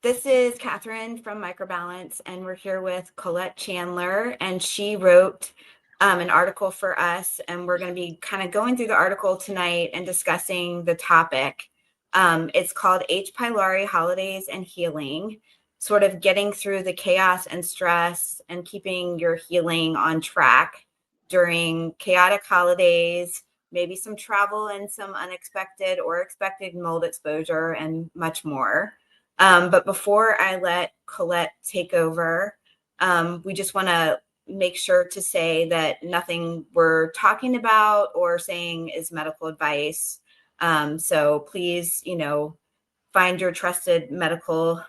This is Catherine from Microbalance, and we're here with Colette Chandler, and she wrote an article for us, and we're going to be kind of going through the article tonight and discussing the topic. It's called H. pylori Holidays and Healing, sort of getting through the chaos and stress and keeping your healing on track during chaotic holidays, maybe some travel and some unexpected or expected mold exposure, and much more. But before I let Colette take over, we just want to make sure to say that nothing we're talking about or saying is medical advice. So please, find your trusted medical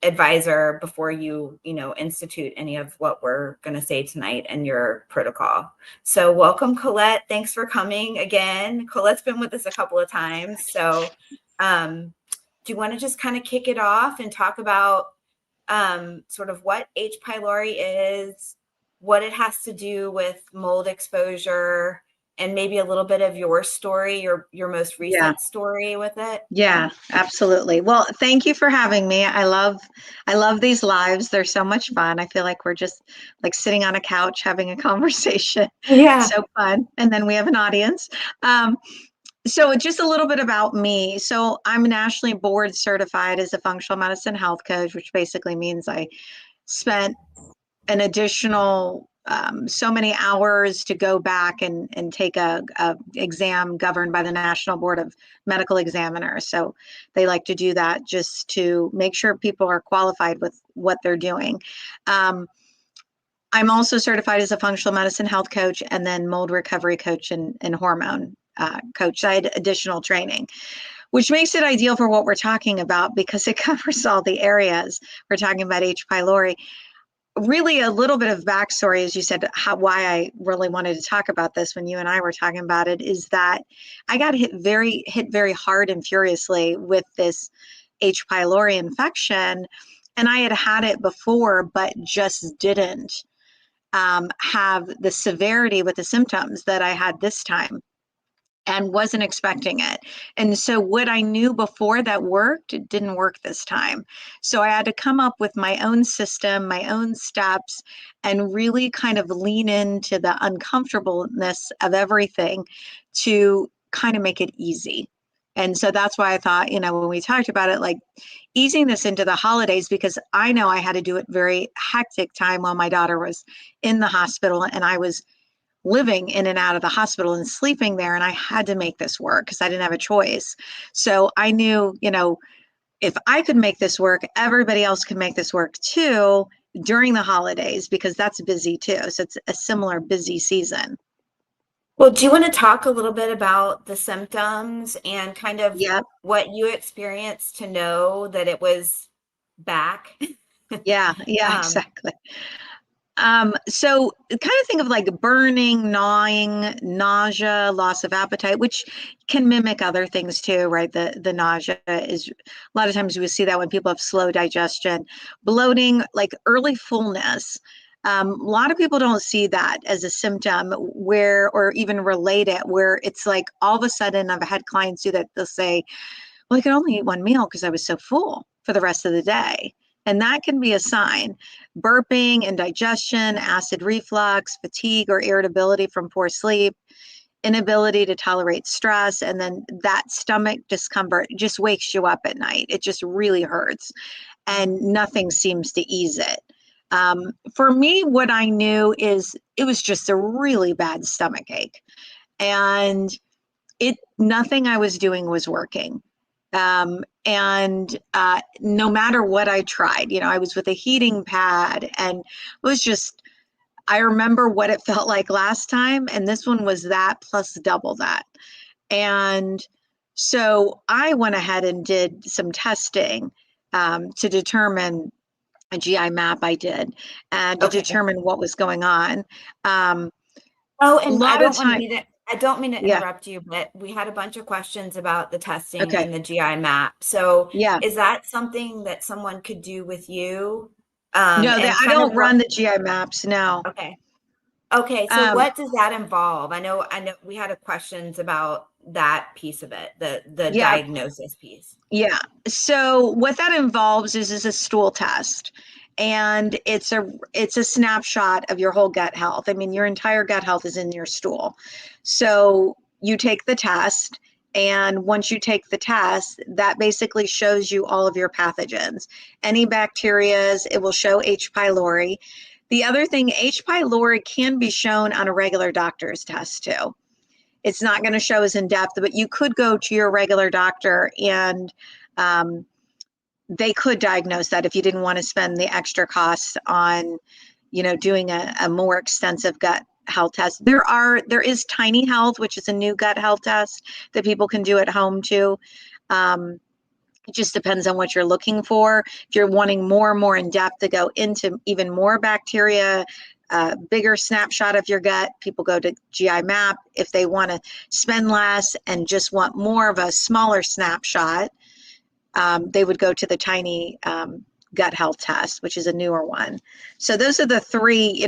advisor before you, institute any of what we're going to say tonight in your protocol. So welcome, Colette. Thanks for coming again. Colette's been with us a couple of times. So do you want to just kind of kick it off and talk about sort of what H. pylori is, what it has to do with mold exposure, and maybe a little bit of your story, your most recent story with it? Yeah, absolutely. Well, thank you for having me. I love these lives. They're so much fun. I feel like we're just like sitting on a couch having a conversation. Yeah. So fun. And then we have an audience. So just a little bit about me. So I'm nationally board certified as a functional medicine health coach, which basically means I spent an additional so many hours to go back and take a exam governed by the National Board of Medical Examiners. So they like to do that just to make sure people are qualified with what they're doing. I'm also certified as a functional medicine health coach and then mold recovery coach and hormone coach. So I had additional training, which makes it ideal for what we're talking about because it covers all the areas. We're talking about H. pylori. Really a little bit of backstory, as you said, why I really wanted to talk about this when you and I were talking about it is that I got hit very hard and furiously with this H. pylori infection. And I had it before, but just didn't have the severity with the symptoms that I had this time and wasn't expecting it. And so what I knew before that worked, it didn't work this time. So I had to come up with my own system, my own steps, and really kind of lean into the uncomfortableness of everything to kind of make it easy. And so that's why I thought, when we talked about it, like easing this into the holidays, because I know I had to do it very hectic time while my daughter was in the hospital and I was living in and out of the hospital and sleeping there. And I had to make this work because I didn't have a choice. So I knew, if I could make this work, everybody else could make this work too during the holidays because that's busy too. So it's a similar busy season. Well, do you want to talk a little bit about the symptoms and kind of what you experienced to know that it was back? Yeah, exactly. So kind of think of like burning, gnawing, nausea, loss of appetite, which can mimic other things too, right? The nausea is a lot of times we see that when people have slow digestion, bloating, like early fullness. A lot of people don't see that as a symptom or even relate it, where it's like all of a sudden I've had clients do that. They'll say, well, I could only eat one meal because I was so full for the rest of the day. And that can be a sign. Burping, indigestion, acid reflux, fatigue or irritability from poor sleep, inability to tolerate stress, and then that stomach discomfort just wakes you up at night. It just really hurts and nothing seems to ease it. For me, what I knew is it was just a really bad stomach ache. And nothing I was doing was working. And no matter what I tried, I was with a heating pad and it was just, I remember what it felt like last time. And this one was that plus double that. And so I went ahead and did some testing to determine a GI map I did and to determine what was going on. And I don't mean to interrupt you, but we had a bunch of questions about the testing and the GI map. So is that something that someone could do with you? No, I don't run the GI maps. No. Okay. So what does that involve? I know we had questions about that piece of it, the Yeah. diagnosis piece. Yeah. So what that involves is a stool test. And it's a snapshot of your whole gut health. I mean, your entire gut health is in your stool. So you take the test, and once you take the test, that basically shows you all of your pathogens. Any bacterias, it will show H. pylori. The other thing, H. pylori can be shown on a regular doctor's test too. It's not going to show as in depth, but you could go to your regular doctor and um, they could diagnose that if you didn't want to spend the extra cost on, doing a more extensive gut health test. There is Tiny Health, which is a new gut health test that people can do at home too. It just depends on what you're looking for. If you're wanting more and more in depth to go into even more bacteria, bigger snapshot of your gut, people go to GI Map. If they want to spend less and just want more of a smaller snapshot, they would go to the Tiny gut health test, which is a newer one. So those are the three,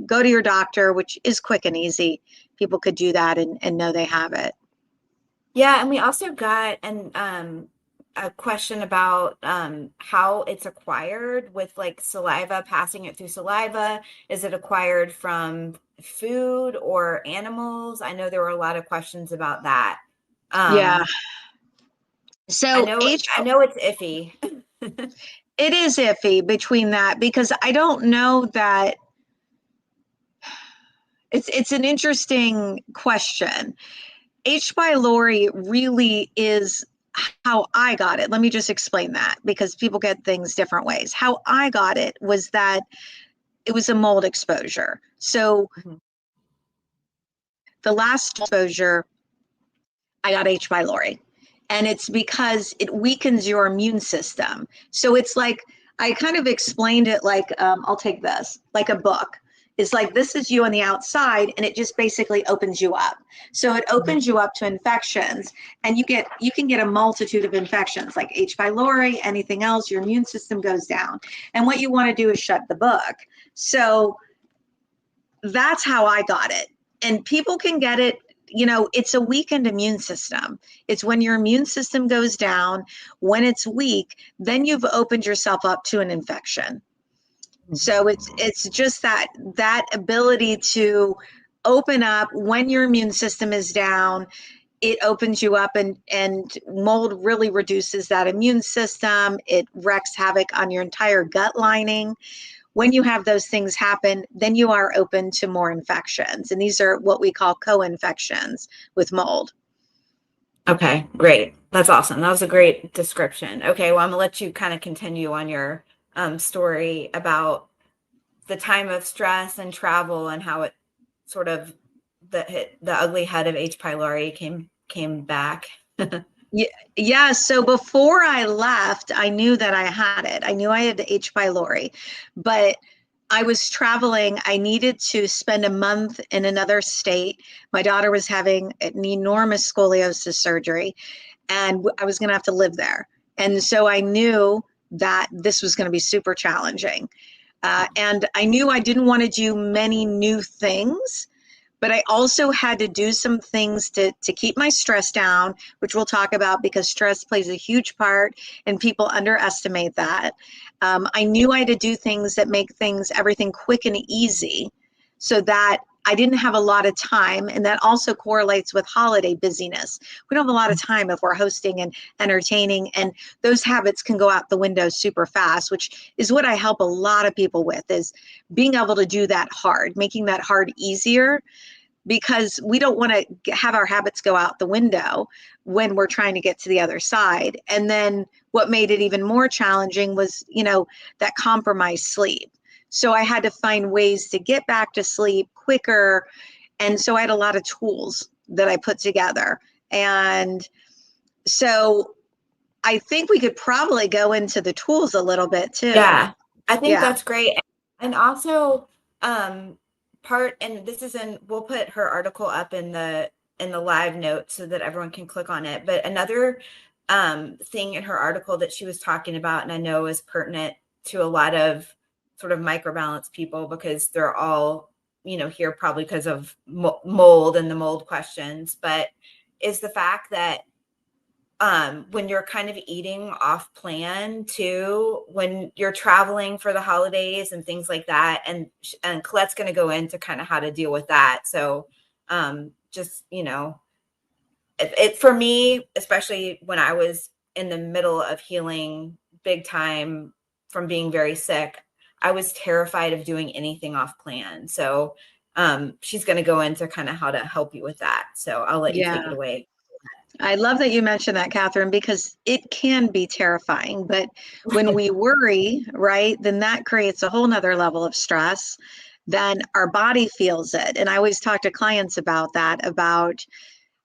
go to your doctor, which is quick and easy. People could do that and know they have it. Yeah, and we also got a question about how it's acquired with like saliva, passing it through saliva. Is it acquired from food or animals? I know there were a lot of questions about that. Yeah. Um, So I know it's iffy. it is iffy between that because I don't know that it's an interesting question. H. pylori really is how I got it. Let me just explain that because people get things different ways. How I got it was that it was a mold exposure. So Mhm. the last exposure, I got H. pylori. And it's because it weakens your immune system. So it's like, I kind of explained it like, I'll take this, like a book. It's like, this is you on the outside, and it just basically opens you up. So it opens you up to infections, and you can get a multitude of infections like H. pylori, anything else, your immune system goes down. And what you want to do is shut the book. So that's how I got it. And people can get it, it's a weakened immune system. It's when your immune system goes down, when it's weak, then you've opened yourself up to an infection. So it's just that ability to open up when your immune system is down. It opens you up, and mold really reduces that immune system. It wreaks havoc on your entire gut lining. When you have those things happen, then you are open to more infections. And these are what we call co-infections with mold. Okay, great. That's awesome. That was a great description. Okay, well, I'm gonna let you kind of continue on your story about the time of stress and travel and how it sort of the ugly head of H. pylori came back. Yeah. So before I left, I knew that I had it. I knew I had H. pylori, but I was traveling. I needed to spend a month in another state. My daughter was having an enormous scoliosis surgery, and I was going to have to live there. And so I knew that this was going to be super challenging. And I knew I didn't want to do many new things, but I also had to do some things to keep my stress down, which we'll talk about because stress plays a huge part and people underestimate that. I knew I had to do things that make everything quick and easy so that I didn't have a lot of time. And that also correlates with holiday busyness. We don't have a lot of time if we're hosting and entertaining, and those habits can go out the window super fast, which is what I help a lot of people with, is being able to do that hard, making that hard easier, because we don't want to have our habits go out the window when we're trying to get to the other side. And then what made it even more challenging was, that compromised sleep. So I had to find ways to get back to sleep quicker. And so I had a lot of tools that I put together. And so I think we could probably go into the tools a little bit too. Yeah, I think Yeah. that's great. And also, and this is we'll put her article up in the live notes so that everyone can click on it. But another thing in her article that she was talking about, and I know is pertinent to a lot of sort of microbalance people because they're all, here probably because of mold and the mold questions, but is the fact that when you're kind of eating off plan too, when you're traveling for the holidays and things like that, and Colette's going to go into kind of how to deal with that. So just, you know, it for me, especially when I was in the middle of healing big time from being very sick, I was terrified of doing anything off plan. So she's going to go into kind of how to help you with that. So I'll let you take it Yeah. away. I love that you mentioned that, Catherine, because it can be terrifying. But when we worry, right, then that creates a whole nother level of stress. Then our body feels it. And I always talk to clients about that, about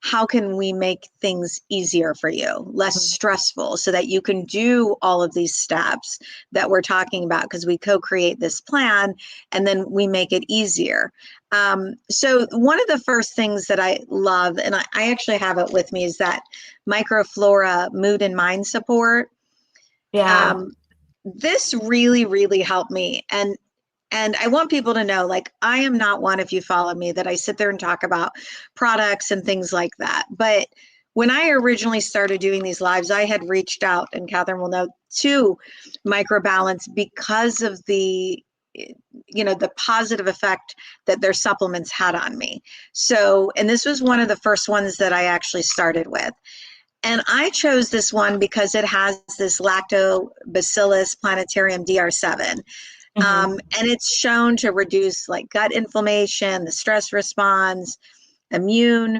how can we make things easier for you, less stressful, so that you can do all of these steps that we're talking about, because we co-create this plan and then we make it easier. So one of the first things that I love, and I actually have it with me, is that microflora mood and mind support. Yeah. This really, really helped me. And I want people to know, like, I am not one, if you follow me, that I sit there and talk about products and things like that. But when I originally started doing these lives, I had reached out, and Catherine will know, to Microbalance because of the, you know, the positive effect that their supplements had on me. So, and this was one of the first ones that I actually started with. And I chose this one because it has this Lactobacillus plantarum DR7. Hmm. And it's shown to reduce like gut inflammation, the stress response, immune.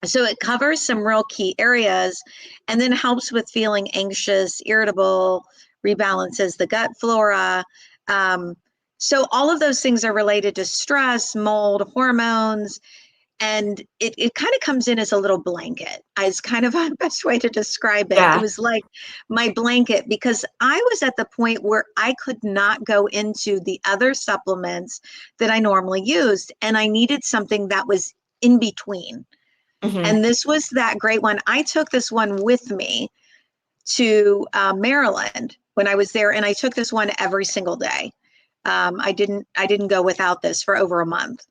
So it covers some real key areas and then helps with feeling anxious, irritable, rebalances the gut flora. Um, so all of those things are related to stress, mold, hormones, and it kind of comes in as a little blanket. Is kind of the best way to describe it. It Yeah. was like my blanket, because I was at the point where I could not go into the other supplements that I normally used, and I needed something that was in between. Hmm. And this was that great one. I took this one with me to Maryland when I was there, and I took this one every single day. I didn't go without this for over a month.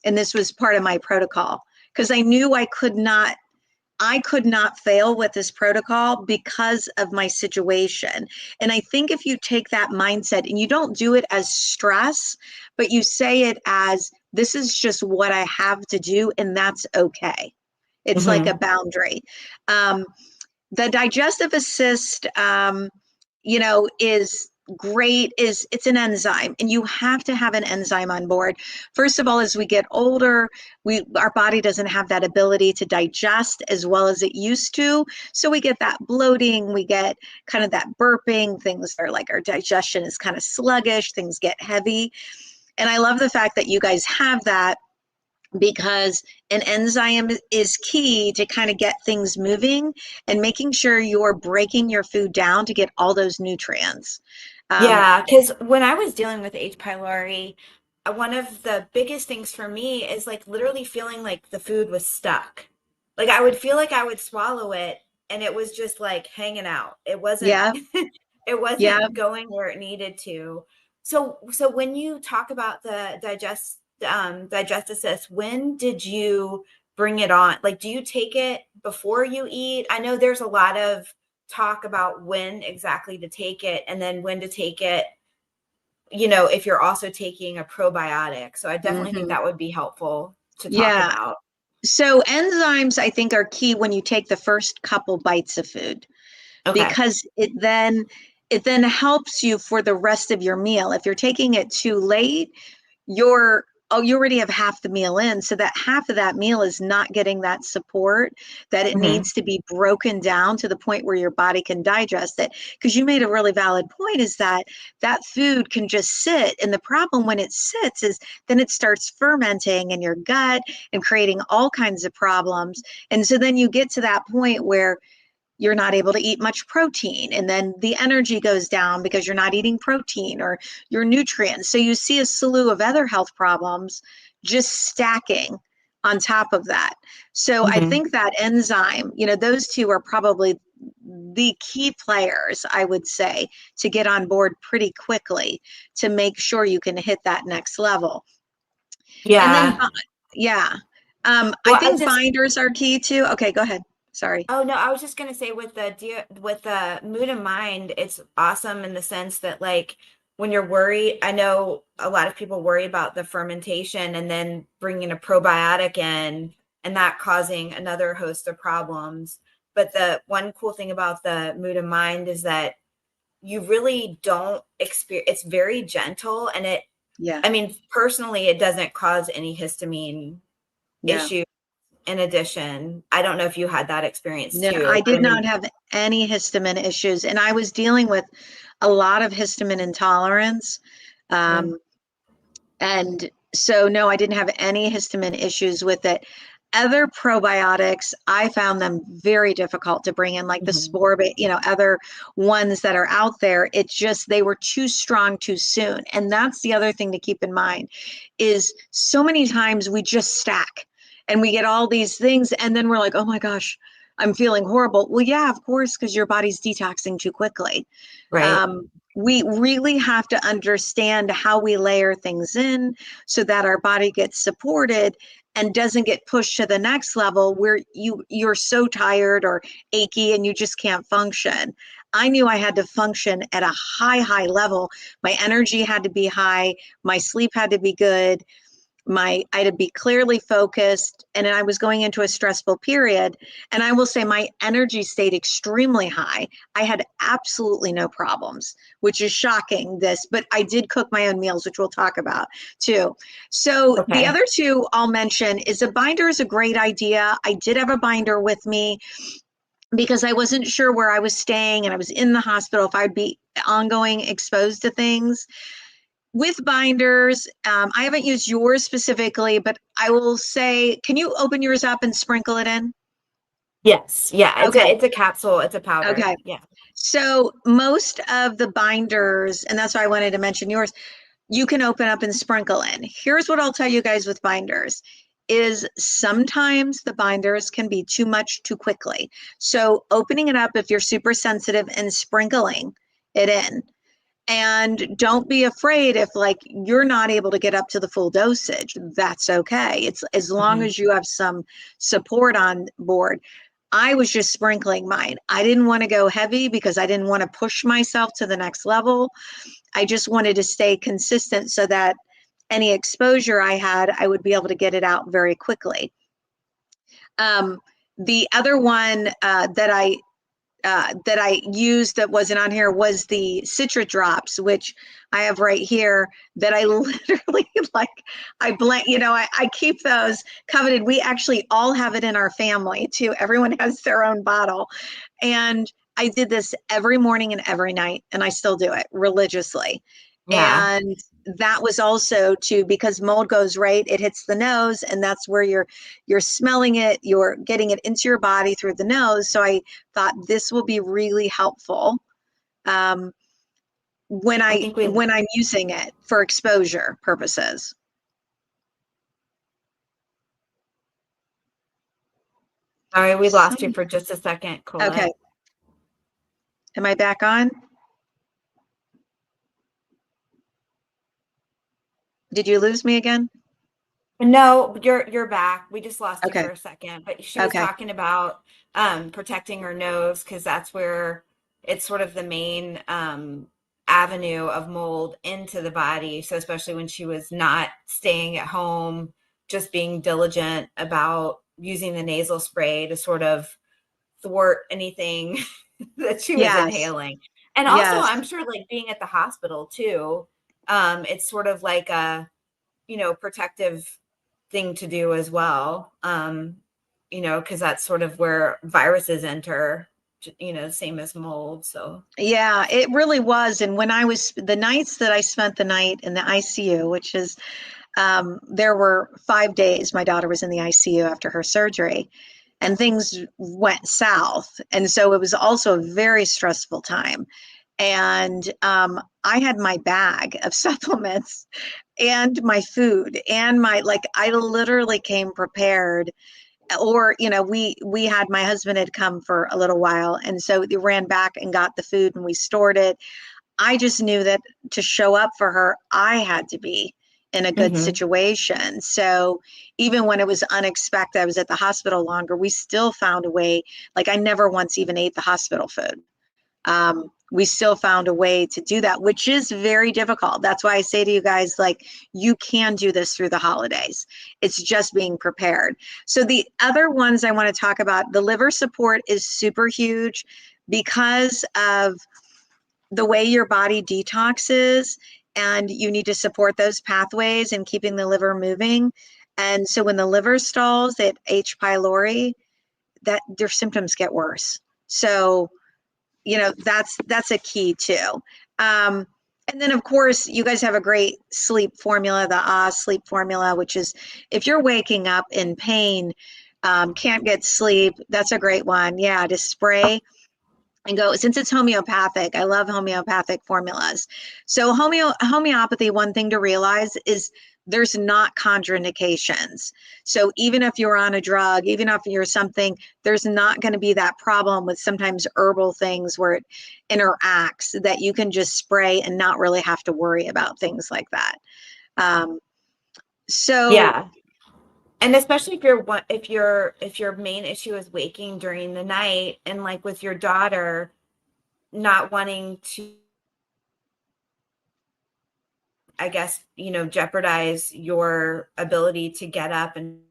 And this was part of my protocol, because I knew I could not fail with this protocol because of my situation. And I think if you take that mindset and you don't do it as stress, but you say it as, this is just what I have to do, and that's okay. It's like a Hmm. boundary. Um, the digestive assist, is great. Is It's an enzyme, and you have to have an enzyme on board. First of all, as we get older, our body doesn't have that ability to digest as well as it used to, so we get that bloating, we get kind of that burping, things are like, our digestion is kind of sluggish, things get heavy. And I love the fact that you guys have that, because an enzyme is key to kind of get things moving and making sure you're breaking your food down to get all those nutrients. Um, Yeah, because when I was dealing with H. pylori, one of the biggest things for me is like literally feeling like the food was stuck. Like I would feel like I would swallow it and it was just like hanging out. It wasn't yeah, it yeah. wasn't going where it needed to. So when you talk about the digest assist, when did you bring it on? Like, do you take it before you eat? I know there's a lot of talk about when exactly to take it and then when to take it, you know, if you're also taking a probiotic. So I definitely think Hmm. that would be helpful to talk Yeah. about. So enzymes, I think, are key when you take the first couple bites of food, Okay. because it then helps you for the rest of your meal. If you're taking it too late, you already have half the meal in, so that half of that meal is not getting that support that it Hmm. needs to be broken down to the point where your body can digest it. Because you made a really valid point, is that that food can just sit, and the problem when it sits is then it starts fermenting in your gut and creating all kinds of problems. And so then you get to that point where you're not able to eat much protein, and then the energy goes down because you're not eating protein or your nutrients. So you see a slew of other health problems just stacking on top of that. So I Hmm. think that enzyme, those two are probably the key players, I would say, to get on board pretty quickly to make sure you can hit that next level. And then Yeah. yeah, I Well, I think just binders are key too. Okay, go ahead. Sorry. Oh no, I was just gonna say with with the mood and mind, it's awesome in the sense that like when you're worried, I know a lot of people worry about the fermentation and then bringing a probiotic in and that causing another host of problems. But the one cool thing about the mood and mind is that you really don't experience, it's very gentle and Yeah. I mean, personally, it doesn't cause any histamine No. issue. In addition, I don't know if you had that experience No, too, I but did I mean, not have any histamine issues, and I was dealing with a lot of histamine intolerance. mm, Um, and so, no, I didn't have any histamine issues with it. Other probiotics, I found them very difficult to bring in, like the mhm, spore, other ones that are out there. It just, they were too strong too soon. And that's the other thing to keep in mind is so many times we just stack and we get all these things and then we're like, oh my gosh, I'm feeling horrible. Well, yeah, of course, because your body's detoxing too quickly. right. We really have to understand how we layer things in so that our body gets supported and doesn't get pushed to the next level where you're so tired or achy and you just can't function. I knew I had to function at a high level. My energy had to be high, my sleep had to be good, I had to be clearly focused, and I was going into a stressful period. And I will say my energy stayed extremely high. I had absolutely no problems, which is shocking this, but I did cook my own meals, which we'll talk about too. So the Okay. other two I'll mention is a binder is a great idea. I did have a binder with me because I wasn't sure where I was staying and I was in the hospital if I'd be ongoing exposed to things with binders. I haven't used yours specifically, but I will say, can you open yours up and sprinkle it in? Yes. Yeah. Okay. It's a capsule. It's a powder. Okay. Yeah. So most of the binders, and that's why I wanted to mention yours, you can open up and sprinkle in. Here's what I'll tell you guys with binders is sometimes the binders can be too much too quickly. So opening it up if you're super sensitive and sprinkling it in. And don't be afraid if like you're not able to get up to the full dosage. That's okay. It's as long Hmm. as you have some support on board. I was just sprinkling mine. I didn't want to go heavy because I didn't want to push myself to the next level. I just wanted to stay consistent so that any exposure I had, I would be able to get it out very quickly. Um, the other one that I used that wasn't on here was the Citra drops, which I have right here that I literally like, I blend, I keep those coveted. We actually all have it in our family too. Everyone has their own bottle. And I did this every morning and every night, and I still do it religiously. Yeah. And that was also too because mold goes right, it hits the nose, and that's where you're smelling it, you're getting it into your body through the nose. So I thought this will be really helpful um, I think we, when I'm using it for exposure purposes. sorry, we So, lost you for just a second, okay, Colette. am I back on? Did you lose me again? No, you're back. We just lost you Okay, for a second, but she was okay, talking about protecting her nose because that's where it's sort of the main avenue of mold into the body. So especially when she was not staying at home, just being diligent about using the nasal spray to sort of thwart anything that she was yes, inhaling. And also, yes. I'm sure like being at the hospital too, it's sort of like a protective thing to do as well. Because that's sort of where viruses enter, same as mold. So, Yeah, it really was. And when I was the nights that I spent the night in the ICU, which is there were 5 days my daughter was in the ICU after her surgery, and things went south. And so it was also a very stressful time. And I had my bag of supplements and my food and like I literally came prepared. Or we had my husband had come for a little while, and so they ran back and got the food and we stored it. I just knew that to show up for her, I had to be in a good Mm-hmm. situation. So even when it was unexpected, I was at the hospital longer, we still found a way. Like I never once even ate the hospital food. We still found a way to do that, which is very difficult. That's why I say to you guys, like, you can do this through the holidays. It's just being prepared. So the other ones I want to talk about, the liver support is super huge because of the way your body detoxes, and you need to support those pathways and keeping the liver moving. And so when the liver stalls at H. pylori, that their symptoms get worse. So that's a key too. Um, and then of course you guys have a great sleep formula, the sleep formula, which is if you're waking up in pain, can't get sleep, that's a great one. Yeah, to spray and go, since it's homeopathic, I love homeopathic formulas. So homeopathy, one thing to realize is there's not contraindications. So even if you're on a drug, even if you're something, there's not going to be that problem with sometimes herbal things where it interacts, that you can just spray and not really have to worry about things like that. Um, so Yeah. And especially if if your main issue is waking during the night, and like with your daughter not wanting to, I guess, jeopardize your ability to get up and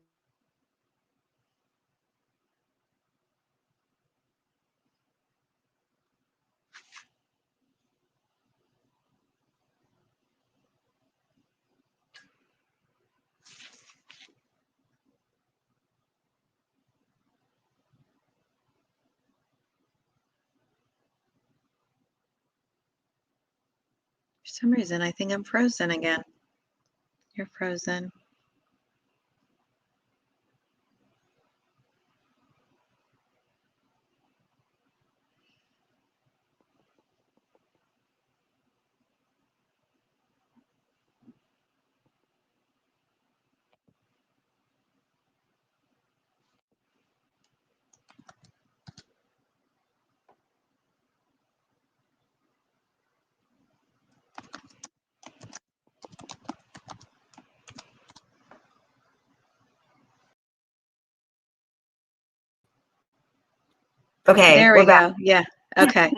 for some reason, I think I'm frozen again. You're frozen. okay, There we're we back. go. Yeah. Okay.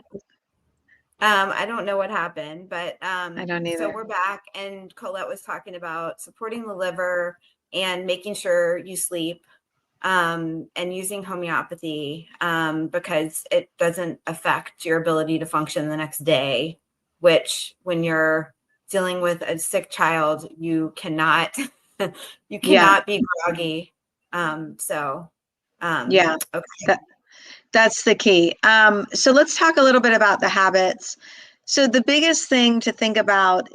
I don't know what happened, but I don't so either. we're back, and Colette was talking about supporting the liver and making sure you sleep, and using homeopathy, because it doesn't affect your ability to function the next day, which when you're dealing with a sick child, you cannot you Yeah. cannot be groggy. So Yeah. okay. That, That's the key. So let's talk a little bit about the habits. So the biggest thing to think about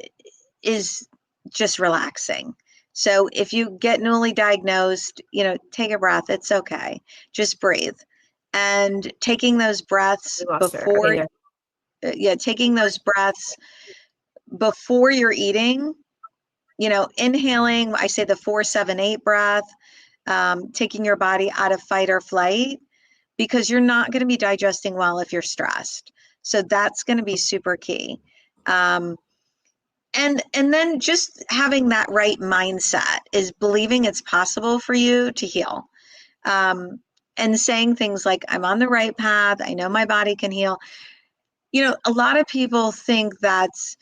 is just relaxing. So if you get newly diagnosed, take a breath. It's okay. Just breathe. And taking those breaths We lost her. Okay, before, there. yeah, taking those breaths before you're eating, inhaling, I say the 4-7-8 breath, taking your body out of fight or flight, because you're not going to be digesting well if you're stressed. So that's going to be super key. Um, and then just having that right mindset is believing it's possible for you to heal. Um, and saying things like, I'm on the right path. I know my body can heal. A lot of people think that's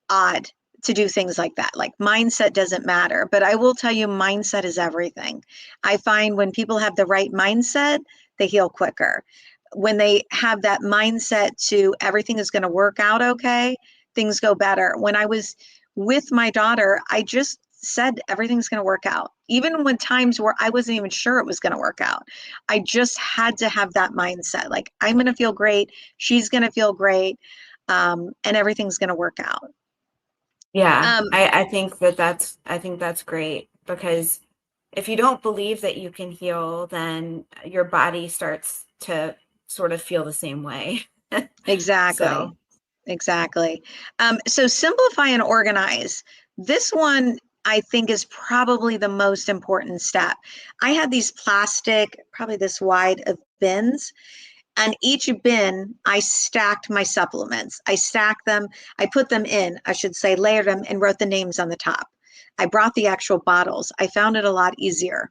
odd to do things like that. Like mindset doesn't matter, but I will tell you, mindset is everything. I find when people have the right mindset, they heal quicker. When they have that mindset to everything is going to work out okay, things go better. When I was with my daughter, I just said everything's going to work out. Even when times where I wasn't even sure it was going to work out, I just had to have that mindset. Like, I'm going to feel great. She's going to feel great. And everything's going to work out. Yeah, Um, I think that's great, because if you don't believe that you can heal, then your body starts to sort of feel the same way. exactly. So, Exactly. So simplify and organize. This one I think is probably the most important step. I had these plastic, probably this wide of bins, and each bin I stacked my supplements. I stacked them, I put them in, I should say, layered them and wrote the names on the top. I brought the actual bottles. I found it a lot easier.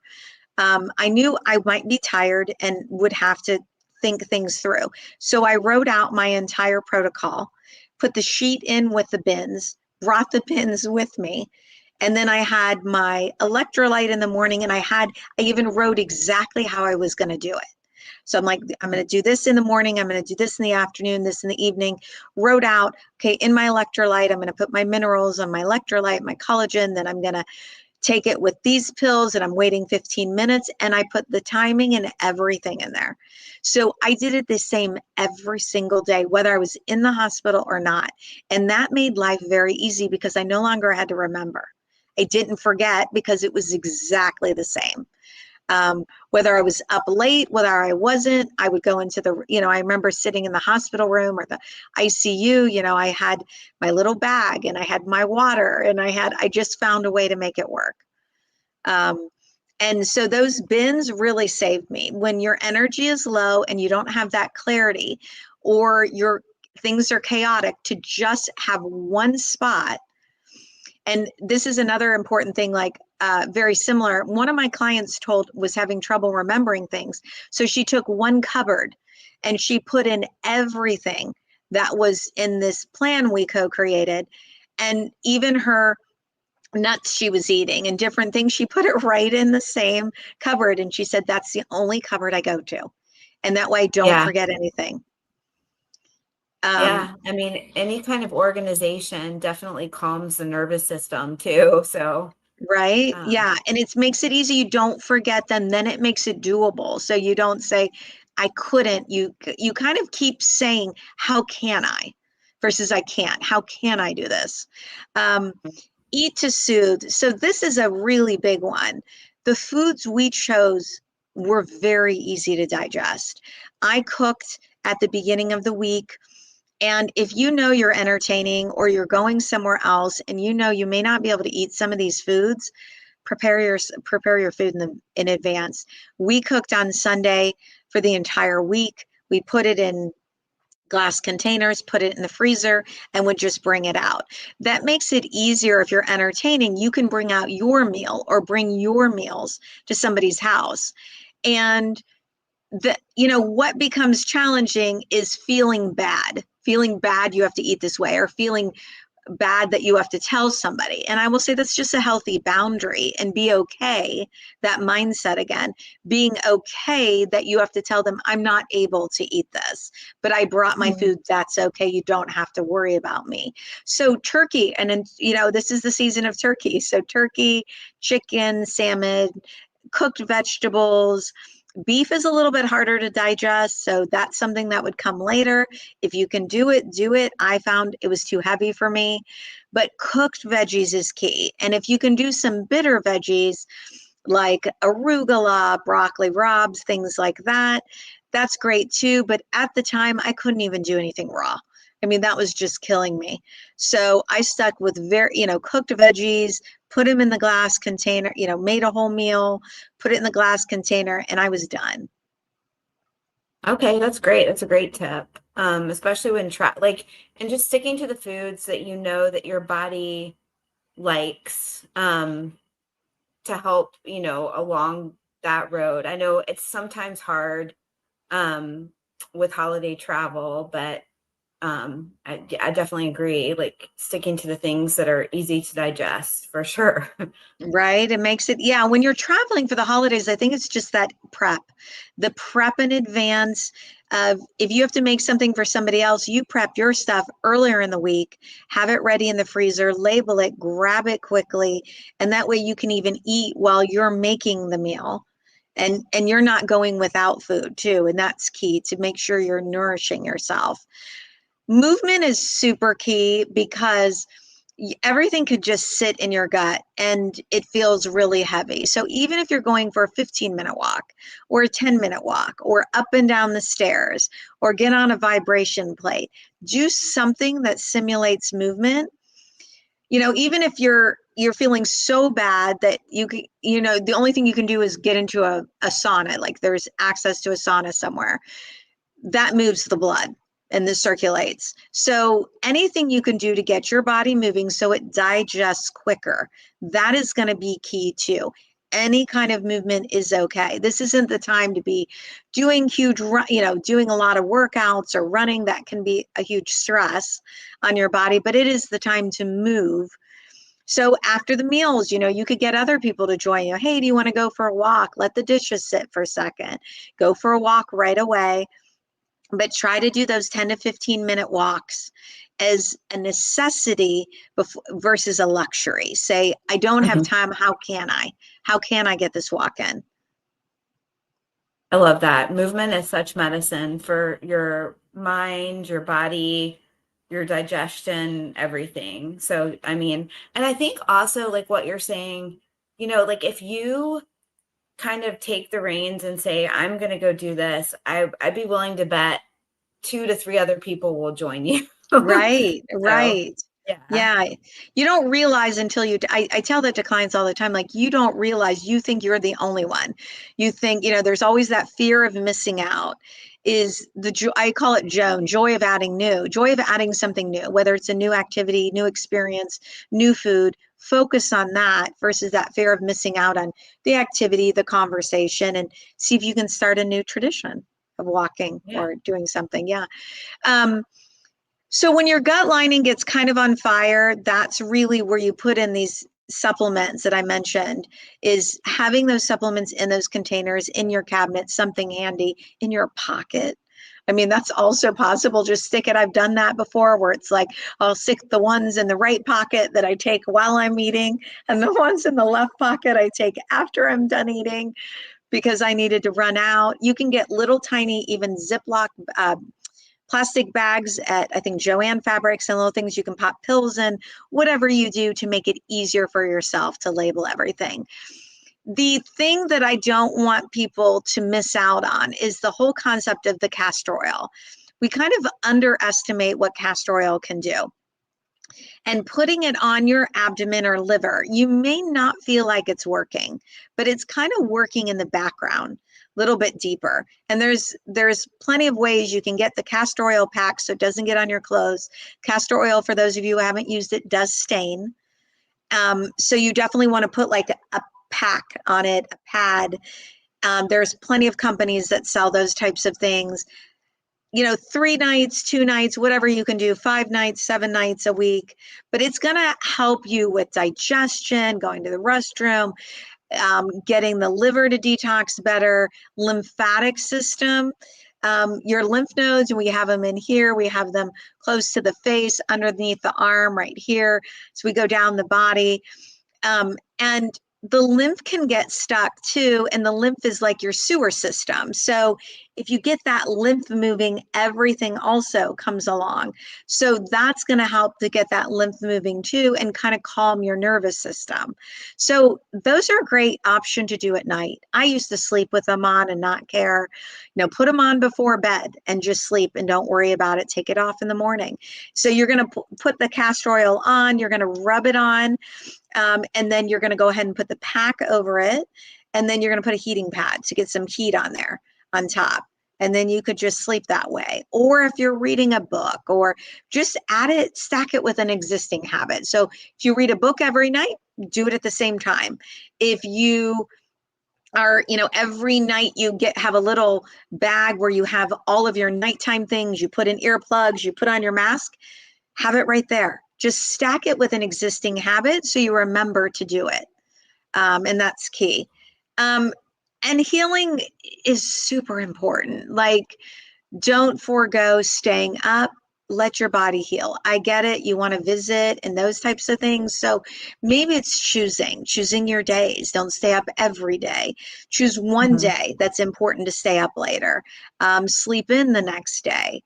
I knew I might be tired and would have to think things through. So I wrote out my entire protocol, put the sheet in with the bins, brought the bins with me. And then I had my electrolyte in the morning, and I even wrote exactly how I was going to do it. So I'm like, I'm going to do this in the morning. I'm going to do this in the afternoon, this in the evening. Wrote out, okay, in my electrolyte, I'm going to put my minerals on my electrolyte, my collagen. Then I'm going to take it with these pills, and I'm waiting 15 minutes, and I put the timing and everything in there. So I did it the same every single day, whether I was in the hospital or not. And that made life very easy because I no longer had to remember. I didn't forget because it was exactly the same. Whether I was up late, whether I wasn't, I would go into I remember sitting in the hospital room or the ICU, I had my little bag and I had my water and I just found a way to make it work. And so those bins really saved me. When your energy is low and you don't have that clarity, or your things are chaotic, to just have one spot. And this is another important thing, like very similar. One of my clients was having trouble remembering things. So she took one cupboard and she put in everything that was in this plan we co-created. And even her nuts she was eating and different things, she put it right in the same cupboard. And she said, that's the only cupboard I go to. And that way I don't Yeah. forget anything. Yeah. I mean, any kind of organization definitely calms the nervous system too. So, Right. um, Yeah. And it makes it easy. You don't forget them. Then it makes it doable. So you don't say, I couldn't. You kind of keep saying, how can I? Versus I can't. How can I do this? Um, Eat to soothe. So this is a really big one. The foods we chose were very easy to digest. I cooked at the beginning of the week. And if you know you're entertaining or you're going somewhere else and you know you may not be able to eat some of these foods, prepare your food in advance. We cooked on Sunday for the entire week. We put it in glass containers, put it in the freezer, and would just bring it out. That makes it easier. If you're entertaining, you can bring out your meal or bring your meals to somebody's house. And what becomes challenging is feeling bad you have to eat this way, or feeling bad that you have to tell somebody. And I will say that's just a healthy boundary, and be okay. That mindset again, being okay that you have to tell them, I'm not able to eat this, but I brought my food. That's okay. You don't have to worry about me. So turkey, and then, this is the season of turkey. So turkey, chicken, salmon, cooked vegetables. Beef is a little bit harder to digest, so that's something that would come later. If you can do it, do it. I found it was too heavy for me, but cooked veggies is key. And if you can do some bitter veggies like arugula, broccoli rabe, things like that, that's great too. But at the time, I couldn't even do anything raw. I mean, that was just killing me. So I stuck with cooked veggies, put them in the glass container, made a whole meal, put it in the glass container, and I was done. okay, that's great. That's a great tip. Especially when and just sticking to the foods that you know that your body likes, to help, along that road. I know it's sometimes hard, um, with holiday travel, but I definitely agree. Like sticking to the things that are easy to digest for sure. Right. It makes it, yeah. When you're traveling for the holidays, I think it's just the prep in advance. If you have to make something for somebody else, you prep your stuff earlier in the week, have it ready in the freezer, label it, grab it quickly. And that way you can even eat while you're making the meal. And you're not going without food too. And that's key, to make sure you're nourishing yourself. Movement is super key because everything could just sit in your gut and it feels really heavy. So even if you're going for a 15-minute walk or a 10-minute walk or up and down the stairs or get on a vibration plate, do something that simulates movement. Even if you're feeling so bad that the only thing you can do is get into a sauna, like there's access to a sauna somewhere that moves the blood. and this circulates. So anything you can do to get your body moving so it digests quicker, that is going to be key too. Any kind of movement is okay. This isn't the time to be doing doing a lot of workouts or running. That can be a huge stress on your body, but it is the time to move. So after the meals, you could get other people to join you. Hey, do you want to go for a walk? Let the dishes sit for a second. Go for a walk right away. But try to do those 10 to 15-minute walks as a necessity versus a luxury. Say, I don't have Mhm. time. How can I? How can I get this walk in? I love that. Movement is such medicine for your mind, your body, your digestion, everything. So, I mean, and I think also like what you're saying, like if you kind of take the reins and say, I'm going to go do this, I'd be willing to bet 2 to 3 other people will join you. Right, So, right. yeah. Yeah. You don't realize until I tell that to clients all the time, like you don't realize you think you're the only one. You think, there's always that fear of missing out is I call it joy of adding new, joy of adding something new, whether it's a new activity, new experience, new food, focus on that versus that fear of missing out on the activity, the conversation, and see if you can start a new tradition of walking Yeah. or doing something. Yeah. Um, so when your gut lining gets kind of on fire, that's really where you put in these supplements that I mentioned, is having those supplements in those containers in your cabinet, something handy in your pocket. I mean, that's also possible. Just stick it. I've done that before where it's like I'll stick the ones in the right pocket that I take while I'm eating, and the ones in the left pocket I take after I'm done eating because I needed to run out. You can get little tiny, even Ziploc plastic bags at, I think, Joanne Fabrics and little things you can pop pills in, whatever you do to make it easier for yourself to label everything. The thing that I don't want people to miss out on is the whole concept of the castor oil. We kind of underestimate what castor oil can do. And putting it on your abdomen or liver, you may not feel like it's working, but it's kind of working in the background a little bit deeper. And there's plenty of ways you can get the castor oil pack so it doesn't get on your clothes. Castor oil, for those of you who haven't used it, does stain. So you definitely want to put like a pack on it, a pad. There's plenty of companies that sell those types of things. 3 nights, 2 nights, whatever you can do, 5 nights, 7 nights a week. But it's going to help you with digestion, going to the restroom, getting the liver to detox better, lymphatic system. Your lymph nodes, and we have them in here. We have them close to the face, underneath the arm, right here. So we go down the body. And the lymph can get stuck too, and the lymph is like your sewer system. So if you get that lymph moving, everything also comes along. So that's going to help to get that lymph moving too and kind of calm your nervous system. So those are a great option to do at night. I used to sleep with them on and not care. Put them on before bed and just sleep and don't worry about it. Take it off in the morning. So you're going to put the castor oil on, you're going to rub it on, and then you're going to go ahead and put the pack over it. And then you're going to put a heating pad to get some heat on there on top. And then you could just sleep that way. Or if you're reading a book, or just add it, stack it with an existing habit. So if you read a book every night, do it at the same time. If you are, every night you have a little bag where you have all of your nighttime things, you put in earplugs, you put on your mask, have it right there. Just stack it with an existing habit so you remember to do it. And that's key. And healing is super important. Like, don't forego staying up. Let your body heal. I get it. You want to visit and those types of things. So maybe it's choosing your days. Don't stay up every day. Choose one Mhm. day that's important to stay up later. Sleep in the next day.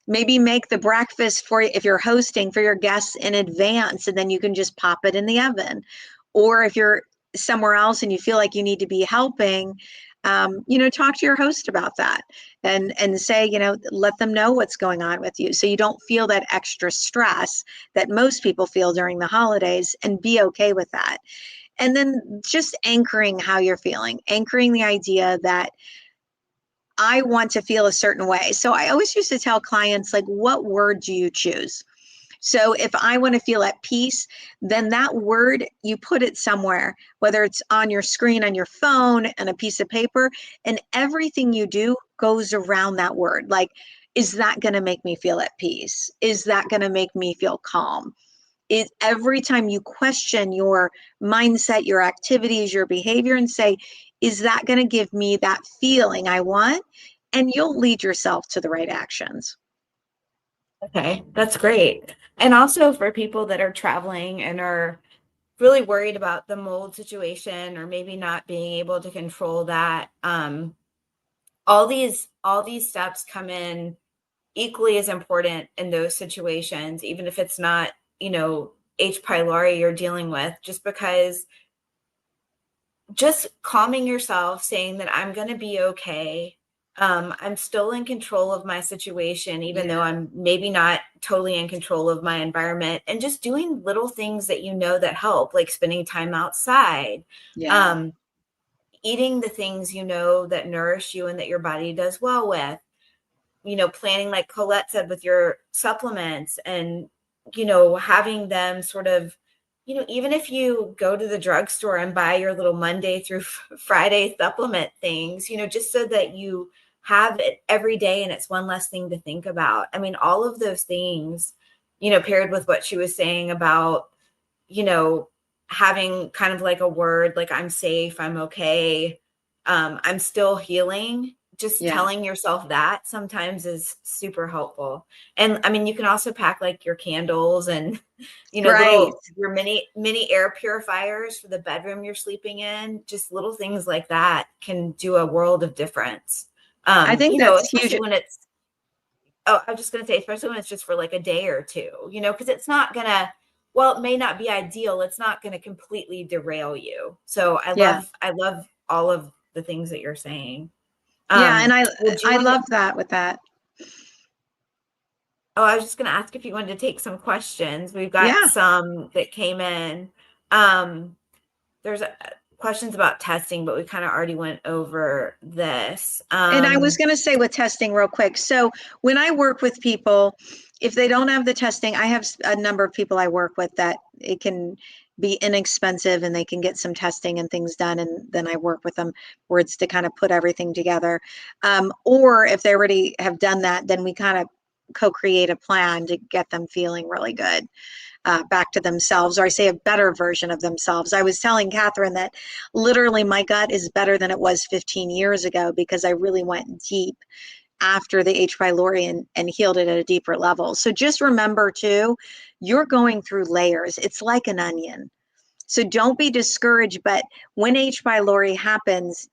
Maybe make the breakfast for, if you're hosting, for your guests in advance, and then you can just pop it in the oven. Or if you're somewhere else and you feel like you need to be helping, talk to your host about that and say, let them know what's going on with you so you don't feel that extra stress that most people feel during the holidays, and be okay with that. And then just anchoring how you're feeling, anchoring the idea that I want to feel a certain way. So I always used to tell clients, like, what word do you choose? So if I want to feel at peace, then that word, you put it somewhere, whether it's on your screen, on your phone, and a piece of paper, and everything you do goes around that word. Like, is that going to make me feel at peace? Is that going to make me feel calm? Is every time you question your mindset, your activities, your behavior, and say, is that going to give me that feeling I want? And you'll lead yourself to the right actions. Okay, that's great. And also for people that are traveling and are really worried about the mold situation or maybe not being able to control that, all these steps come in equally as important in those situations, even if it's not, H. pylori you're dealing with, just because just calming yourself, saying that I'm going to be okay. I'm still in control of my situation, even though Yeah. I'm maybe not totally in control of my environment, and just doing little things that that help, like spending time outside, Yeah. um, eating the things that nourish you and that your body does well with, planning, like Colette said, with your supplements, and, having them sort of, even if you go to the drugstore and buy your little Monday through Friday supplement things, just so that you have it every day and it's one less thing to think about. I mean, all of those things, paired with what she was saying about, you know, having kind of like a word, like I'm safe, I'm okay, I'm still healing. Just Yeah. telling yourself that sometimes is super helpful. And I mean, you can also pack like your candles and, Right. little, your mini air purifiers for the bedroom you're sleeping in. Just little things like that can do a world of difference. I think that's huge. Especially when it's, oh, I was just going to say, especially when it's just for like a day or two, because it's not going to, well, it may not be ideal. It's not going to completely derail you. So Yeah. I love all of the things that you're saying. Yeah. And Would you I want to, love that with that. oh, I was just going to ask if you wanted to take some questions. We've got Yeah. some that came in. Um, there's questions about testing, but we kind of already went over this. And I was going to say with testing real quick. So when I work with people, if they don't have the testing, I have a number of people I work with that it can be inexpensive and they can get some testing and things done. And then I work with them where it's to kind of put everything together. Or if they already have done that, then we kind of co-create a plan to get them feeling really good. Back to themselves, or I say a better version of themselves. I was telling Catherine that literally my gut is better than it was 15 years ago because I really went deep after the H. pylori and healed it at a deeper level. So just remember too, you're going through layers. It's like an onion. So don't be discouraged, but when H. pylori happens,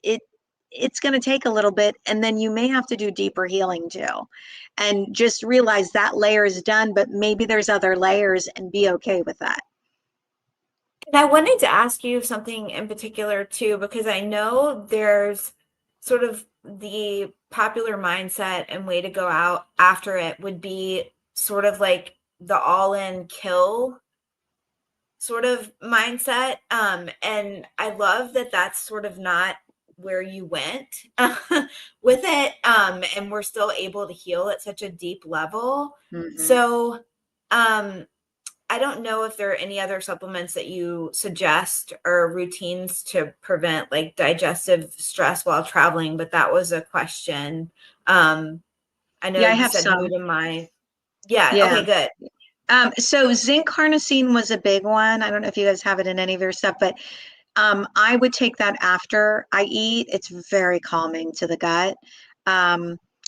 it's going to take a little bit, and then you may have to do deeper healing too. And just realize that layer is done, but maybe there's other layers, and be okay with that. And I wanted to ask you something in particular too, because I know there's sort of the popular mindset and way to go out after it would be sort of like the all-in kill sort of mindset. And I love that that's sort of not where you went with it. And we're still able to heal at such a deep level. Mm-hmm. So, I don't know if there are any other supplements that you suggest or routines to prevent like digestive stress while traveling, but that was a question. I know Yeah, I you have said some. glutamine. Yeah, Yeah. okay, good. So zinc carnosine was a big one. I don't know if you guys have it in any of your stuff, but I would take that after I eat. It's very calming to the gut.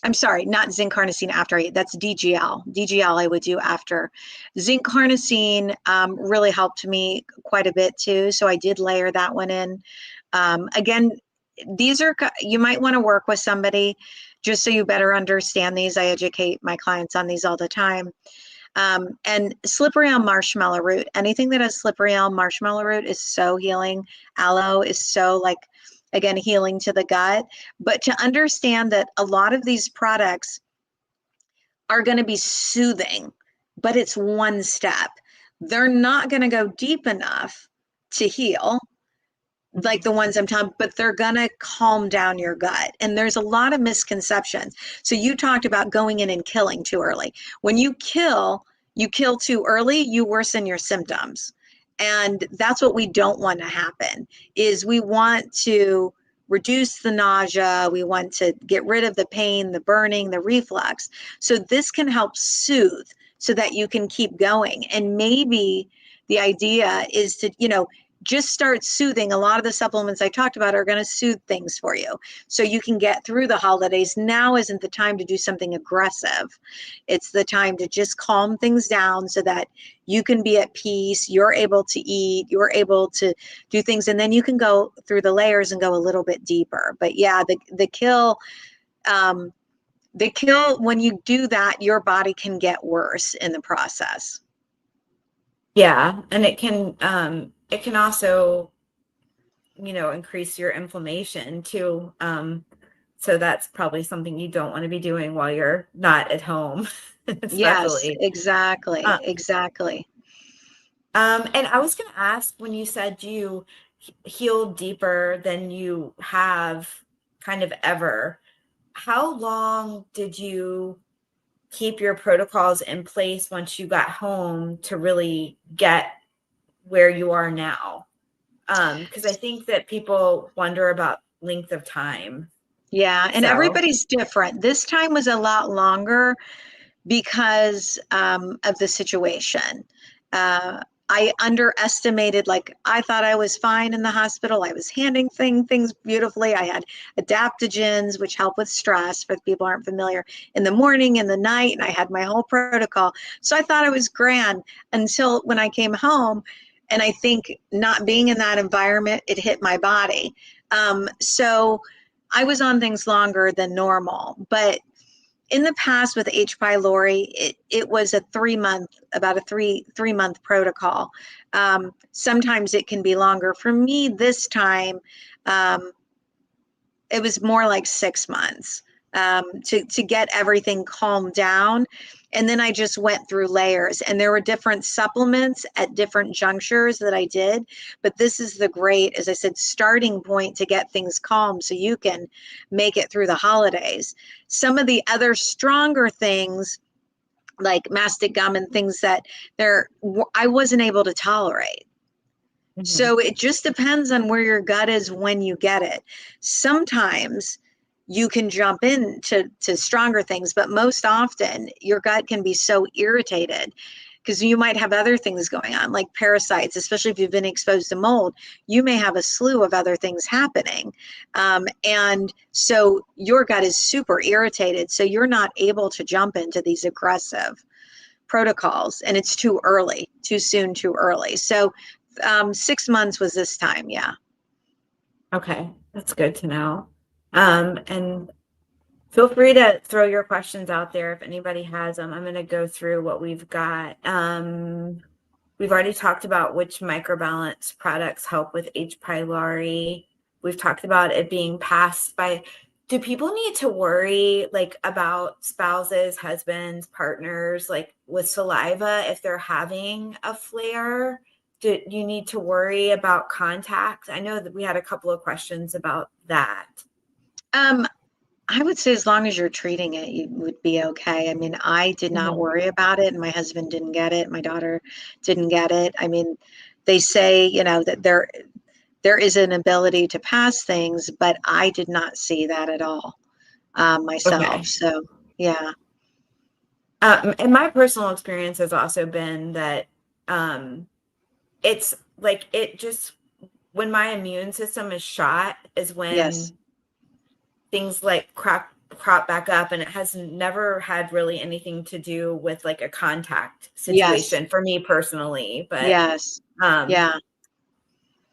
I'm sorry, not zinc carnosine after I eat. That's DGL. DGL I would do after. Zinc carnosine really helped me quite a bit too. So I did layer that one in. Again, these are, you might want to work with somebody just so you better understand these. I educate my clients on these all the time. And slippery elm marshmallow root, anything that has slippery elm marshmallow root is so healing. Aloe is so, like, again, healing to the gut. But to understand that a lot of these products are going to be soothing, but it's one step. They're not going to go deep enough to heal. like Mhm. the ones I'm telling, but they're gonna calm down your gut. And there's a lot of misconceptions. So you talked about going in and killing too early. When you kill too early, you worsen your symptoms. And that's what we don't want to happen is we want to reduce the nausea, we want to get rid of the pain, the burning, the reflux. So this can help soothe so that you can keep going. And maybe the idea is to, just start soothing. A lot of the supplements I talked about are going to soothe things for you so you can get through the holidays. Now isn't the time to do something aggressive. It's the time to just calm things down so that you can be at peace, you're able to eat, you're able to do things, and then you can go through the layers and go a little bit deeper. But yeah, um, the kill, when you do that, your body can get worse in the process. Yeah, and it can also, increase your inflammation too. So that's probably something you don't want to be doing while you're not at home, Yes, especially. exactly, Uh, exactly. and I was going to ask when you said you healed deeper than you have kind of ever, how long did you keep your protocols in place once you got home to really get where you are now? Because I think that people wonder about length of time. Yeah, and So, everybody's different. This time was a lot longer because of the situation. Uh, I underestimated, like, I thought I was fine in the hospital. I was handling things beautifully. I had adaptogens, which help with stress for people who aren't familiar, in the morning, in the night, and I had my whole protocol. So I thought I was grand until when I came home. And I think not being in that environment, it hit my body. So I was on things longer than normal. But in the past with H. pylori, it was a 3 month, about a three month protocol. Sometimes it can be longer. For me, this time, um, it was more like 6 months to get everything calmed down. And then I just went through layers, and there were different supplements at different junctures that I did. But this is the great, as I said, starting point to get things calm so you can make it through the holidays. Some of the other stronger things, like mastic gum and things that I wasn't able to tolerate. mhm. So it just depends on where your gut is when you get it. Sometimes you can jump into stronger things, but most often your gut can be so irritated because you might have other things going on, like parasites, especially if you've been exposed to mold. You may have a slew of other things happening. And so your gut is super irritated. So you're not able to jump into these aggressive protocols, and it's too early, too soon, too early. So 6 months was this time. Yeah. Okay, that's good to know. And feel free to throw your questions out there if anybody has them. I'm going to go through what we've got. We've already talked about which microbalance products help with H. pylori. We've talked about it being passed by. Do people need to worry like about spouses, husbands, partners, like with saliva if they're having a flare? Do you need to worry about contact? I know that we had a couple of questions about that. Um, I would say as long as you're treating it, you would be okay. I mean, I did not Mhm. worry about it, and my husband didn't get it. My daughter didn't get it. I mean, they say, that there is an ability to pass things, but I did not see that at all myself. Okay. So, yeah. And my personal experience has also been that um, it's like it just when my immune system is shot is Yes. when things like crop back up, and it has never had really anything to do with like a contact Yes. situation for me personally. But Yes. um, Yeah.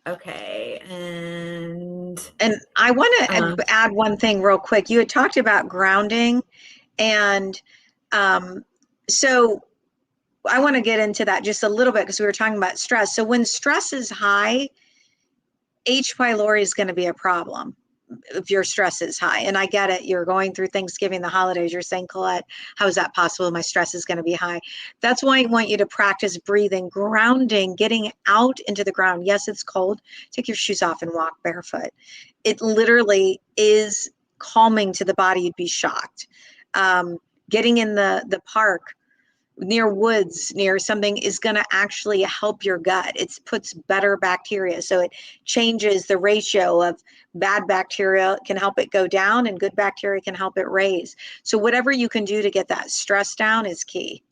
okay, and And I want uh, to add one thing real quick. You had talked about grounding, and um, so I want to get into that just a little bit because we were talking about stress. So when stress is high, H. pylori is going to be a problem if your stress is high. And I get it. You're going through Thanksgiving, the holidays. You're saying, Colette, how is that possible? My stress is going to be high. That's why I want you to practice breathing, grounding, getting out into the ground. Yes, it's cold. Take your shoes off and walk barefoot. It literally is calming to the body. You'd be shocked. Getting in the park, near woods, near something, is going to actually help your gut. It puts better bacteria. So it changes the ratio of bad bacteria, can help it go down, and good bacteria can help it raise. So whatever you can do to get that stress down is key.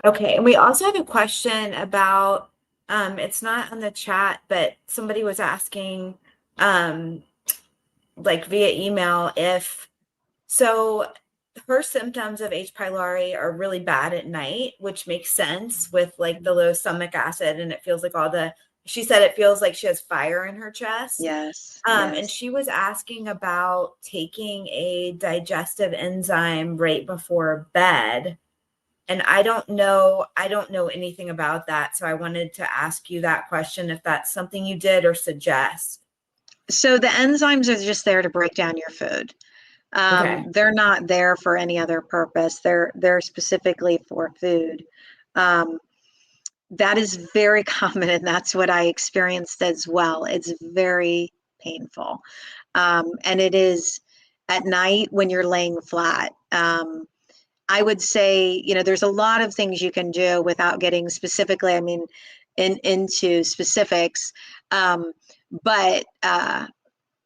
Okay. And we also have a question about, it's not on the chat, but somebody was asking, like via email, so her symptoms of H. pylori are really bad at night, which makes sense with like the low stomach acid, and it feels like she said it feels like she has fire in her chest. Yes. And she was asking about taking a digestive enzyme right before bed. And I don't know anything about that. So I wanted to ask you that question, if that's something you did or suggest. So the enzymes are just there to break down your food. Okay. They're not there for any other purpose. They're specifically for food. That is very common, and that's what I experienced as well. It's very painful. And it is at night when you're laying flat. I would say, there's a lot of things you can do without getting specifically, into specifics. But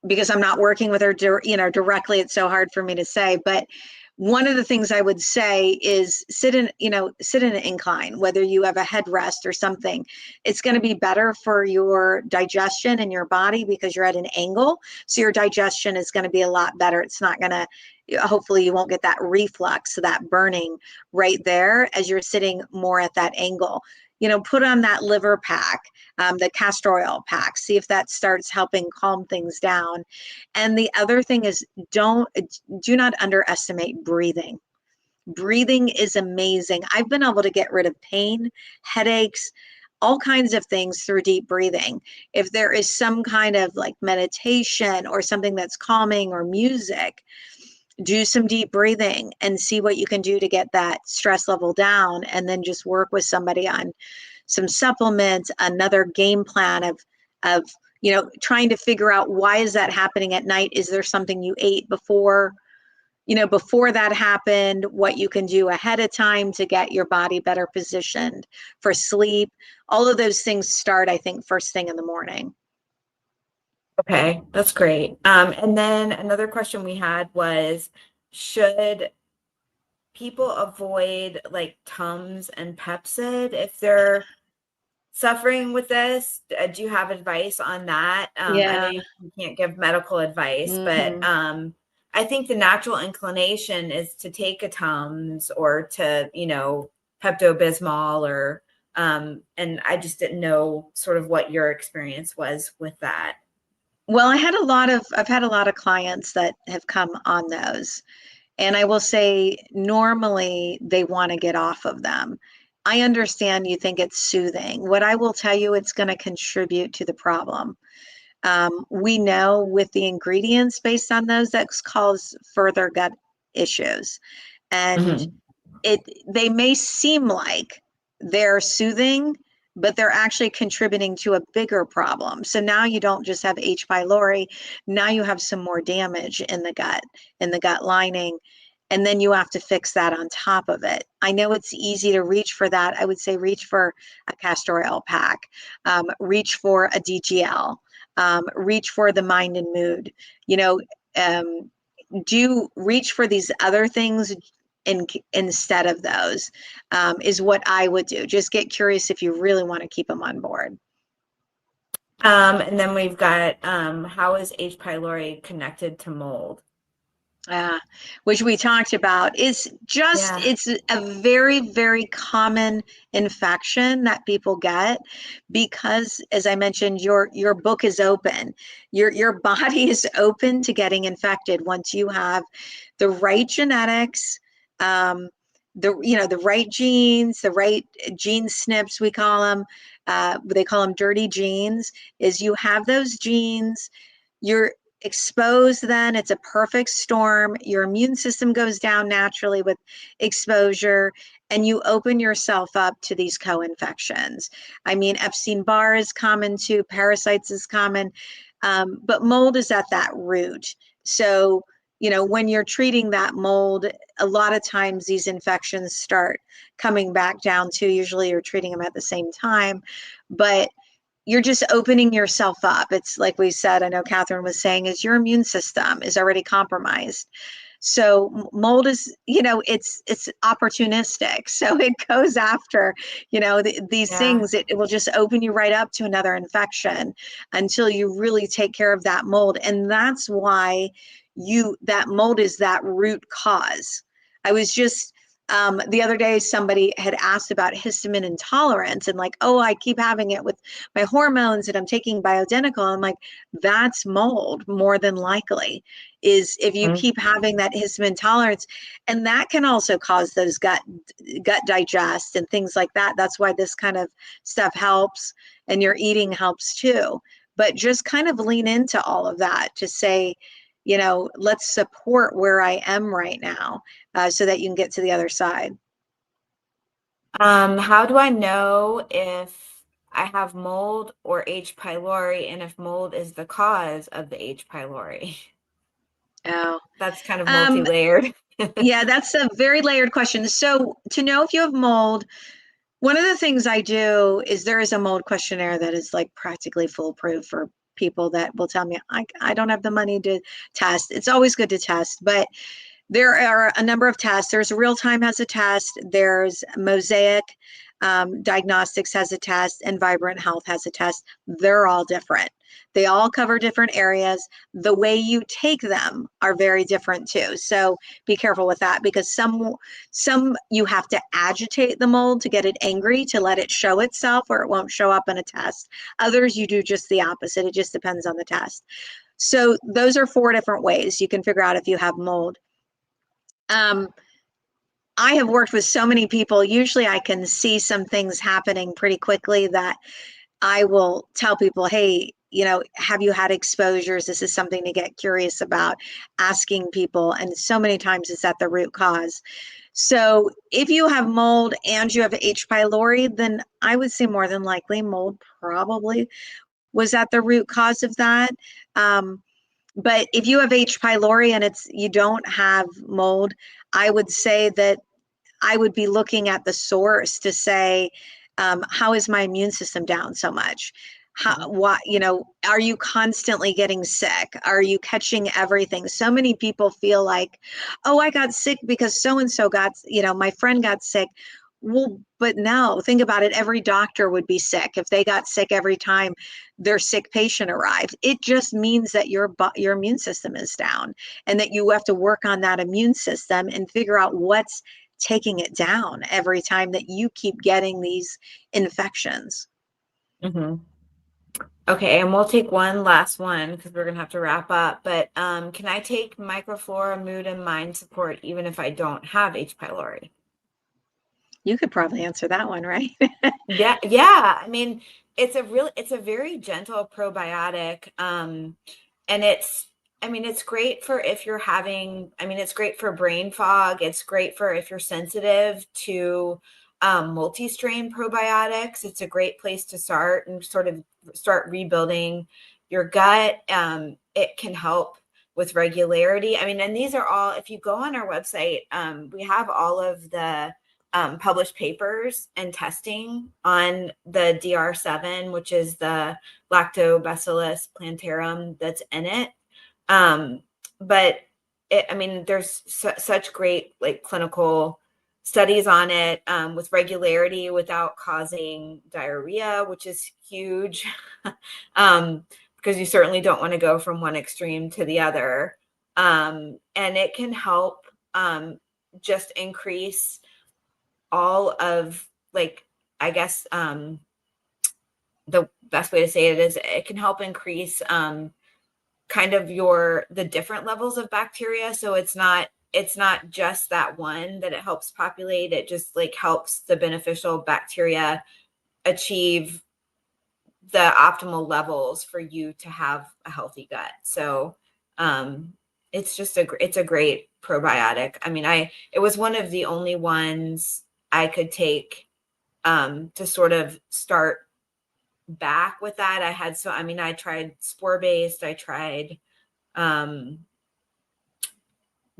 because I'm not working with her, directly, it's so hard for me to say. But one of the things I would say is sit in an incline, whether you have a headrest or something. It's going to be better for your digestion and your body because you're at an angle. So your digestion is going to be a lot better. It's not going to, hopefully you won't get that reflux, that burning right there as you're sitting more at that angle. Put on that liver pack, the castor oil pack, see if that starts helping calm things down. And the other thing is, do not underestimate breathing. Breathing is amazing. I've been able to get rid of pain, headaches, all kinds of things through deep breathing. If there is some kind of like meditation or something that's calming or music, do some deep breathing and see what you can do to get that stress level down, and then just work with somebody on some supplements, another game plan of trying to figure out, why is that happening at night? Is there something you ate before that happened? What you can do ahead of time to get your body better positioned for sleep. All of those things start, I think, first thing in the morning. Okay, that's great. And then another question we had was, should people avoid like Tums and Pepcid if they're suffering with this? Do you have advice on that? I know you can't give medical advice, but I think the natural inclination is to take a Tums or to, Pepto-Bismol or, and I just didn't know sort of what your experience was with that. Well, I've had a lot of clients that have come on those. And I will say, normally they want to get off of them. I understand you think it's soothing. What I will tell you, it's going to contribute to the problem. We know with the ingredients based on those, that cause further gut issues. And they may seem like they're soothing, but they're actually contributing to a bigger problem. So now you don't just have H. pylori, now you have some more damage in the gut lining. And then you have to fix that on top of it. I know it's easy to reach for that. I would say reach for a castor oil pack, reach for a DGL, reach for the mind and mood. Do reach for these other things instead of those, is what I would do. Just get curious if you really want to keep them on board. And then we've got, how is H. pylori connected to mold? Which we talked about, is just, it's a very, very common infection that people get because, as I mentioned, your book is open. Your body is open to getting infected once you have the right genetics, the right genes, the right gene SNPs, we call them. They call them dirty genes. Is you have those genes, exposed, then it's a perfect storm. Your immune system goes down naturally with exposure, and you open yourself up to these co-infections. I mean, Epstein-Barr is common too, parasites is common, but mold is at that root. So, when you're treating that mold, a lot of times these infections start coming back down too. Usually you're treating them at the same time, but you're just opening yourself up. It's like we said, I know Catherine was saying, is your immune system is already compromised. So mold is, it's opportunistic. So it goes after, these Yeah. things. It will just open you right up to another infection until you really take care of that mold. And that's why that mold is that root cause. I was just the other day, somebody had asked about histamine intolerance and like, oh, I keep having it with my hormones and I'm taking bioidentical. I'm like, that's mold more than likely, is if you keep having that histamine intolerance. And that can also cause those gut digest and things like that. That's why this kind of stuff helps, and your eating helps too. But just kind of lean into all of that to say, let's support where I am right now, so that you can get to the other side. How do I know if I have mold or H. pylori and if mold is the cause of the H. pylori? Oh, That's kind of um, multi-layered. yeah, that's a very layered question. So to know if you have mold, one of the things I do is there is a mold questionnaire that is like practically foolproof for people that will tell me, I don't have the money to test. It's always good to test, but there are a number of tests. There's Real Time has a test. There's Mosaic Diagnostics has a test, and Vibrant Health has a test. They're all different. They all cover different areas. The way you take them are very different too. So be careful with that, because some you have to agitate the mold to get it angry to let it show itself, or it won't show up in a test. Others you do just the opposite. It just depends on the test. So those are 4 different ways you can figure out if you have mold. I have worked with so many people. Usually I can see some things happening pretty quickly that I will tell people, hey, have you had exposures? This is something to get curious about, asking people. And so many times it's at the root cause. So if you have mold and you have H. pylori, then I would say more than likely mold probably was at the root cause of that. But if you have H. pylori and you don't have mold, I would say that I would be looking at the source to say, how is my immune system down so much? Why, are you constantly getting sick? Are you catching everything? So many people feel like, oh, I got sick because so-and-so got, my friend got sick. Well, but no, think about it. Every doctor would be sick if they got sick every time their sick patient arrived. It just means that your immune system is down, and that you have to work on that immune system and figure out what's taking it down every time that you keep getting these infections. Mhm. Okay, and we'll take one last one because we're gonna have to wrap up. But can I take microflora, mood, and mind support even if I don't have H. pylori? You could probably answer that one, right? Yeah, yeah. I mean, it's a very gentle probiotic. And it's great for if you're having, it's great for brain fog. It's great for if you're sensitive to multi-strain probiotics. It's a great place to start and sort of start rebuilding your gut. It can help with regularity. And these are all, if you go on our website, we have all of the published papers and testing on the DR7, which is the Lactobacillus plantarum that's in it. But there's such great like clinical studies on it with regularity without causing diarrhea, which is huge, because you certainly don't want to go from one extreme to the other. And it can help just increase all of like, I guess the best way to say it is it can help increase kind of the different levels of bacteria. So it's not just that one that it helps populate. It just like helps the beneficial bacteria achieve the optimal levels for you to have a healthy gut. So It's just it's a great probiotic. I mean, it was one of the only ones I could take to sort of start back with that. I mean, I tried spore based, I tried um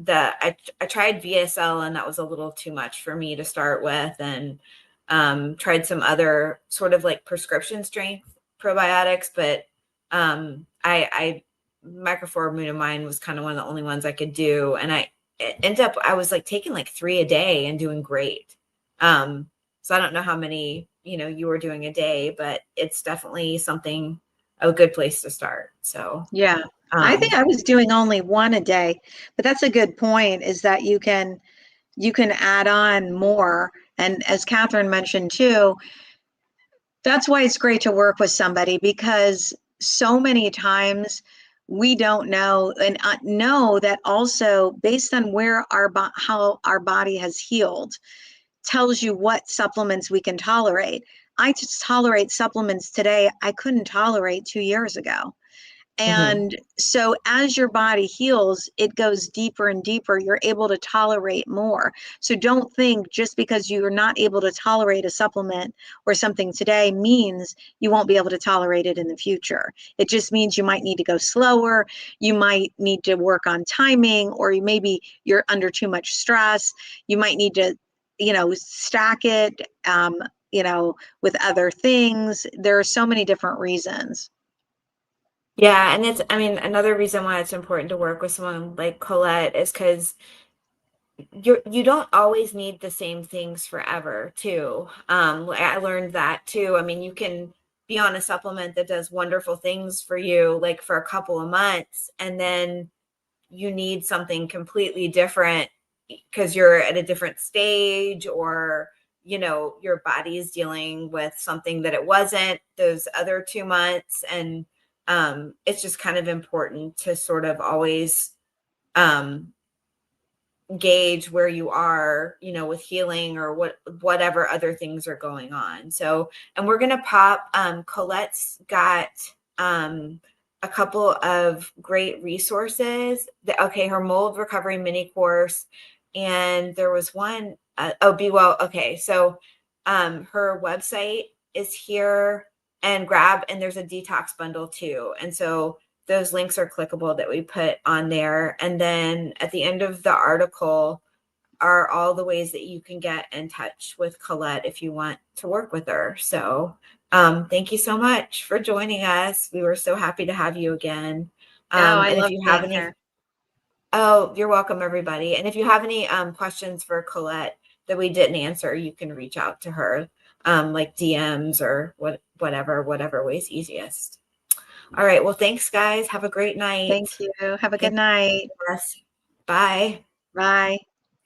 I tried VSL, and that was a little too much for me to start with, and tried some other sort of like prescription strength probiotics, but I microformin was kind of one of the only ones I could do, and I was like taking like 3 a day and doing great. So I don't know how many you were doing a day, but it's definitely something, a good place to start. So Yeah. I think um I was doing only one a day, but that's a good point, is that you can add on more. And as Catherine mentioned too, that's why it's great to work with somebody, because so many times we don't know, and know that also based on where how our body has healed tells you what supplements we can tolerate. I just tolerate supplements today I couldn't tolerate 2 years ago. mhm. And so as your body heals, it goes deeper and deeper. You're able to tolerate more. So don't think just because you're not able to tolerate a supplement or something today means you won't be able to tolerate it in the future. It just means you might need to go slower. You might need to work on timing, or maybe you're under too much stress. You might need to, stack it, with other things. There are so many different reasons. Yeah, and I mean, another reason why it's important to work with someone like Colette is because you don't always need the same things forever, too. I learned that too. I mean, you can be on a supplement that does wonderful things for you, like for a couple of months, and then you need something completely different because you're at a different stage, or your body is dealing with something that it wasn't those other 2 months. And it's just kind of important to sort of always um gauge where you are, with healing, or whatever other things are going on. So, and we're gonna pop Colette's got a couple of great resources. Okay, her mold recovery mini course, and there was one oh, be well. Okay, so her website is here, and there's a detox bundle too. And so those links are clickable that we put on there. And then at the end of the article are all the ways that you can get in touch with Colette if you want to work with her. So thank you so much for joining us. We were so happy to have you again. Oh, I And if love you have being any, here. oh, you're welcome, everybody. And if you have any questions for Colette that we didn't answer, you can reach out to her, like DMs or whatever way's easiest. All right. Well, thanks, guys. Have a great Thank night. you. Have a good Thanks for night. joining us. Bye. Bye.